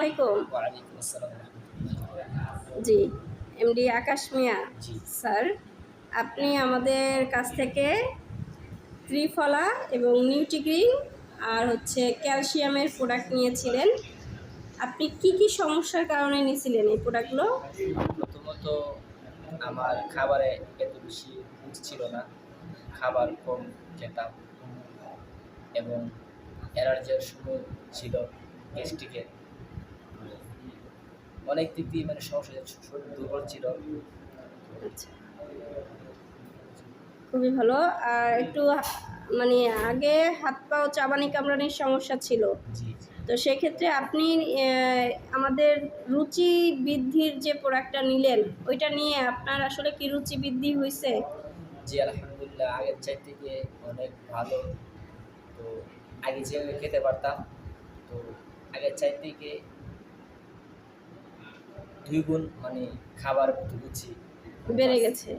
আলাইকুম। ওয়ালাইকুম আসসালাম। জি, এমডি আকাশ মিয়া জি, স্যার, আপনি আমাদের কাছ থেকে ত্রিফলা এবং নিউট্রিগ্রিন আর হচ্ছে ক্যালসিয়ামের প্রোডাক্ট নিয়েছিলেন। আপনি কি সমস্যার কারণে নিয়েছিলেন এই প্রোডাক্টগুলো? প্রথমত আমার খাবারে এত বেশি রুচি ছিল না। খাবার কম খেতাম এবং অ্যালার্জির সময় ছিল গ্যাস্ট্রিকের। অনেক দিক দিয়ে মানে সমস্যা ছিল, শরীর দুর্বল ছিল। আচ্ছা, খুবই ভালো। আর একটু মানে আগে হাত পা ও চাবানি কামড়ানির সমস্যা ছিল। জি, জি। তো সেক্ষেত্রে আপনি আমাদের রুচি বৃদ্ধির যে প্রোডাক্টটা নিলেন, ওইটা নিয়ে আপনার আসলে কি রুচি বৃদ্ধি হয়েছে? জি, আলহামদুলিল্লাহ আগের চাইতে গিয়ে অনেক ভালো। তো আগে যেভাবে খেতে পারতাম, তো আগের চাইতে গিয়ে ২ গুণ মানে খাবার প্রতি রুচি বেড়ে বাড়ছে। গেছে।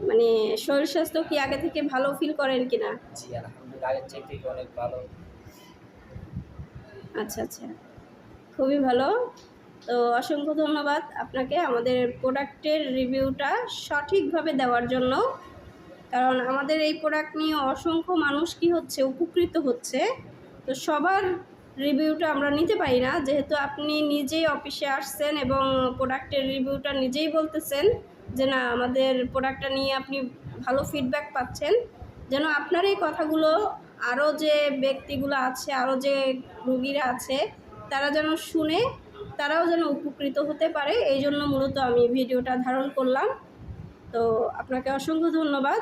মানে শরীর স্বাস্থ্য কি আগে থেকে ভালো ফিল করেন কিনা? জি, আলহামদুলিল্লাহ আগের চাইতে গিয়ে অনেক ভালো। আচ্ছা, আচ্ছা। খুবই ভালো। তো অসংখ্য ধন্যবাদ আপনাকে আমাদের প্রোডাক্টের রিভিউটা সঠিকভাবে দেওয়ার জন্য। কারণ আমাদের এই প্রোডাক্ট নিয়ে অসংখ্য মানুষ কি হচ্ছে উপকৃত হচ্ছে। তো সবার রিভিউটা আমরা নিতে পারি না। যেহেতু আপনি নিজেই অফিসে আসছেন এবং প্রোডাক্টের রিভিউটা নিজেই বলতেছেন যে না আমাদের প্রোডাক্টটা নিয়ে আপনি ভালো ফিডব্যাক পাচ্ছেন। যেন আপনার এই কথাগুলো আরও যে ব্যক্তিগুলো আছে, আরও যে রোগীরা আছে তারা যেন শুনে তারাও যেন উপকৃত হতে পারে, এই জন্য মূলত আমি ভিডিওটা ধারণ করলাম। তো আপনাকে অসংখ্য ধন্যবাদ।